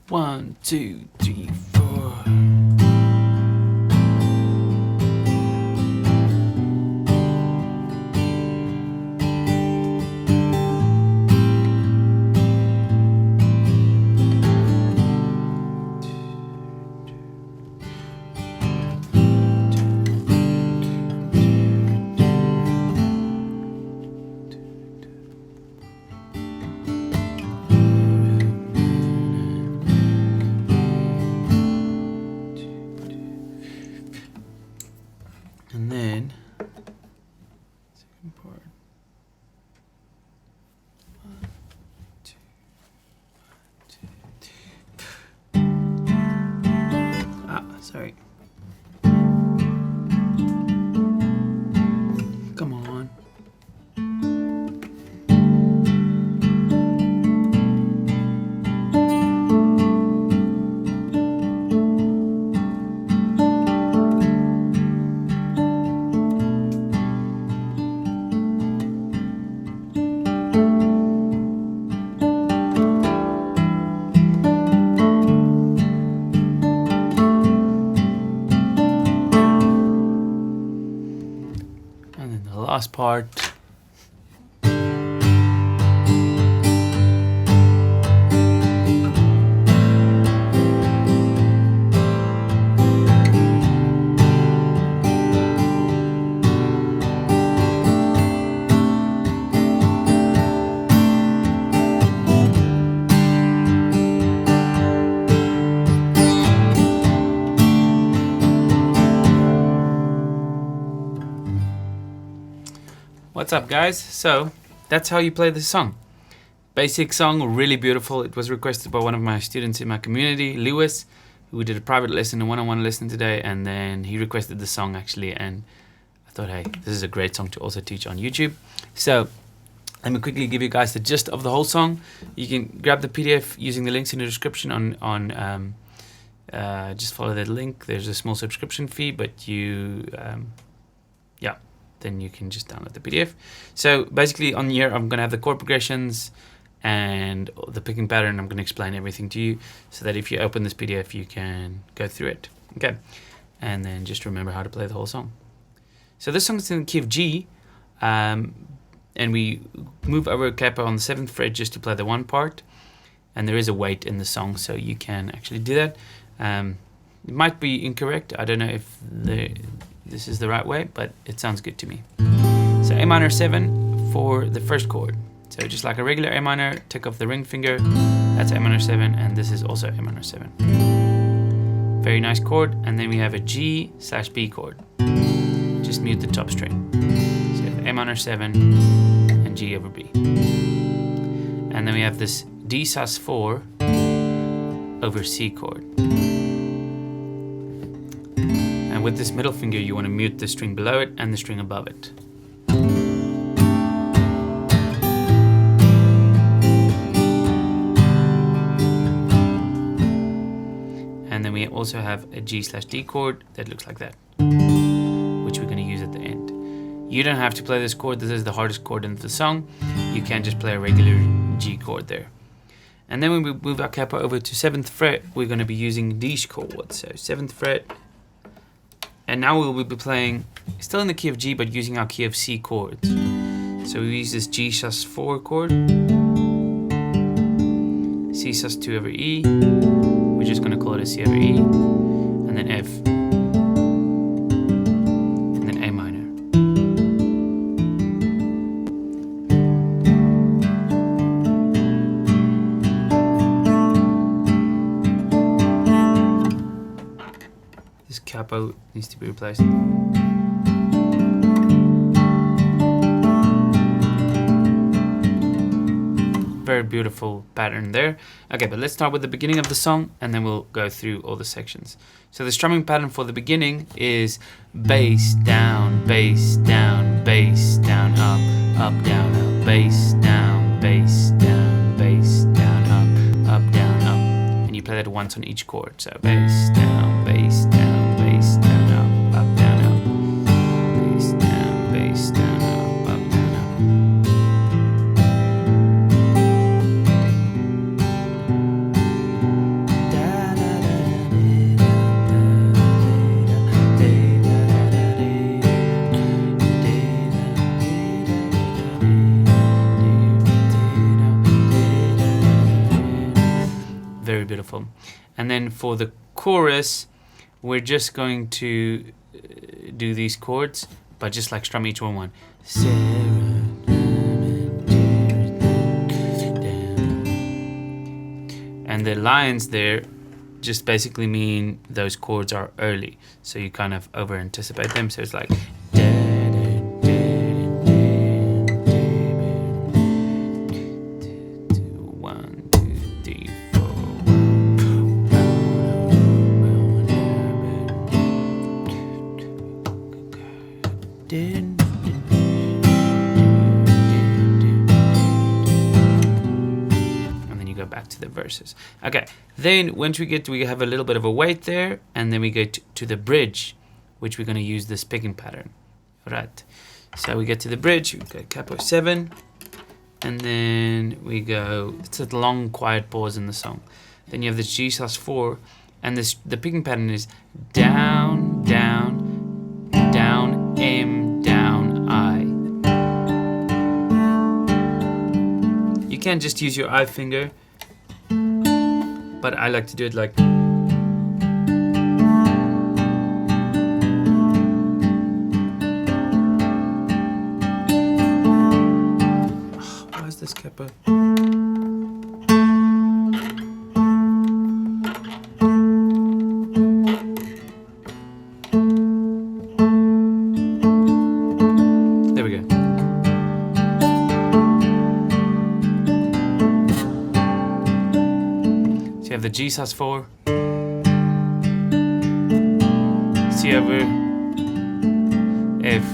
1, 2, 3, 4. And then second part. 1, 2, 1, 2, 3. Sorry. Come on. Last part. What's up, guys? So that's how you play this song. Basic song, really beautiful. It was requested by one of my students in my community, Lewis, who did a private lesson, a one-on-one lesson today, and then he requested the song actually, and I thought, hey, this is a great song to also teach on YouTube. So let me quickly give you guys the gist of the whole song. You can grab the PDF using the links in the description on just follow that link. There's a small subscription fee, but you then you can just download the PDF. So basically on here, I'm gonna have the chord progressions and the picking pattern. I'm gonna explain everything to you so that if you open this PDF, you can go through it. Okay, and then just remember how to play the whole song. So this song is in the key of G, and we move over a capo on the 7th fret just to play the one part. And there is a weight in the song, so you can actually do that. It might be incorrect. I don't know if this is the right way, but it sounds good to me. So A minor 7 for the first chord. So just like a regular A minor, tick off the ring finger, that's A minor 7, and this is also A minor 7. Very nice chord, and then we have a G/B chord. Just mute the top string. So you have A minor 7 and G over B. And then we have this D sus4 over C chord. And with this middle finger, you want to mute the string below it and the string above it. And then we also have a G/D chord that looks like that, which we're going to use at the end. You don't have to play this chord. This is the hardest chord in the song. You can just play a regular G chord there. And then when we move our capo over to 7th fret, we're going to be using these chords. So 7th fret. And now we will be playing, still in the key of G, but using our key of C chords. So we use this G sus4 chord, C sus2 over E, we're just going to call it a C over E, and then F, and then A minor. This capo needs to be replaced. Very beautiful pattern there. Okay, but let's start with the beginning of the song and then we'll go through all the sections. So the strumming pattern for the beginning is bass, down, bass, down, bass, down, up, down, up, bass, down, bass, down, bass, down, up, down, up. And you play that once on each chord. So bass, down, bass, down, bass, down, up, down, up. Bass, down, bass, down, up, down, up. very beautiful. And then for the chorus, we're just going to do these chords, but just like strum each one. And the lines there just basically mean those chords are early, so you kind of over anticipate them. So it's like 1, 2, 3, 4. Go back to the verses. Okay, then once we have a little bit of a wait there, and then we go to the bridge, which we're going to use this picking pattern. All right, so we get to the bridge, we go capo 7, and then we go, it's a long quiet pause in the song. Then you have the G sus4, and the picking pattern is down, down, down, M, down, I. You can just use your I finger, but I like to do it like. Why is this capo? There we go. So you have the G sus4, C over F,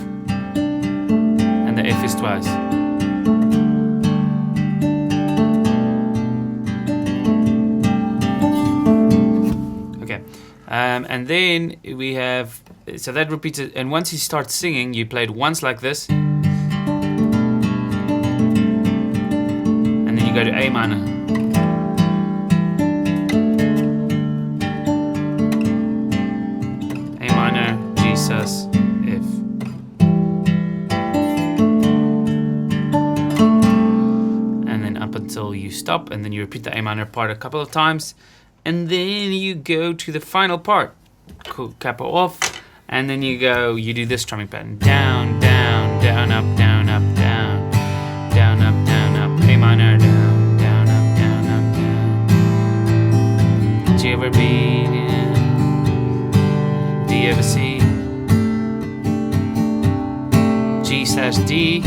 and the F is twice. Okay, and then we have, so that repeats it, and once he starts singing, you play it once like this, and then you go to A minor. Sus F. And then up until you stop, and then you repeat the A minor part a couple of times, and then you go to the final part, capo off, and then you do this strumming pattern, down, down, down, up, down, up, down, down, up, down, up, A minor, down, down, up, down, up, down, G over B, D over C, G slash D,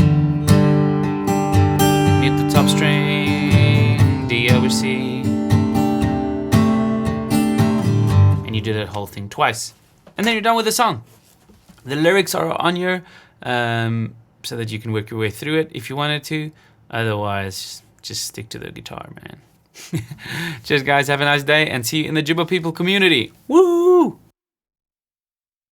mute the top string, D over C, and you do that whole thing twice, and then you're done with the song. The lyrics are on here, so that you can work your way through it if you wanted to. Otherwise, just stick to the guitar, man. Cheers, guys. Have a nice day, and see you in the Jooba people community. Woo!